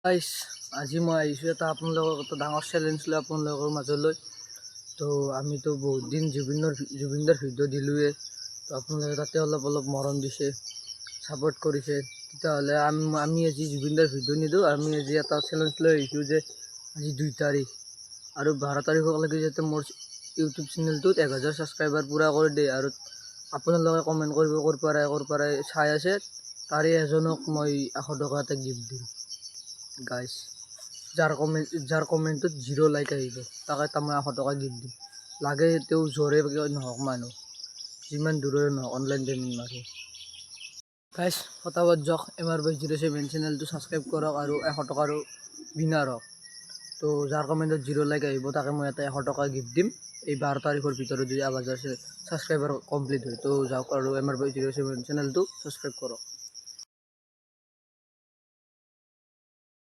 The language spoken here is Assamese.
গাইছ আজি মই আহিছোঁ এটা আপোনালোকৰ এটা ডাঙৰ চেলেঞ্জ লৈ আপোনালোকৰ মাজলৈ। তো আমিতো বহুত দিন জুবিনদাৰ ভিডিঅ' দিলোঁৱে, তো আপোনালোকে তাতে অলপ মৰম দিছে, ছাপোৰ্ট কৰিছে। তেতিয়াহ'লে আমি আজি জুবিনদাৰ ভিডিঅ' নিদিওঁ, আমি আজি এটা চেলেঞ্জ লৈ আহিছোঁ যে আজি 2 তাৰিখ আৰু 12 তাৰিখলৈকে যাতে মোৰ ইউটিউব চেনেলটোত 1000 ছাবস্ক্ৰাইবাৰ পূৰা কৰি দিয়ে। আৰু আপোনালোকে কমেণ্ট কৰিব ক'ৰ পৰাই চাই আছে, তাৰে এজনক মই 100 টকা এটা গিফ্ট দিম গাইছ। যাৰ কমেণ্টত 0 লাইক আহিব তাক এটা মই 100 টকা গিফ্ট দিম। লাগে তেওঁ জোৰে নহওক, মানুহ যিমান দূৰৰে নহওক, অনলাইন পে'মেণ্ট মাৰি। গাইছ ফটাফট যাওক, MR07 চেনেলটো ছাবস্ক্ৰাইব কৰক আৰু 100 টকাৰ উইনাৰ হওক। তো যাৰ কমেণ্টত 0 লাইক আহিব তাকে মই এটা 100 টকা গিফ্ট দিম এই 12 তাৰিখৰ ভিতৰত যদি 1000 ছাবস্ক্ৰাইবাৰ কমপ্লিট হয়। তো যাওক আৰু MR07 চেনেলটো ছাবস্ক্ৰাইব কৰক।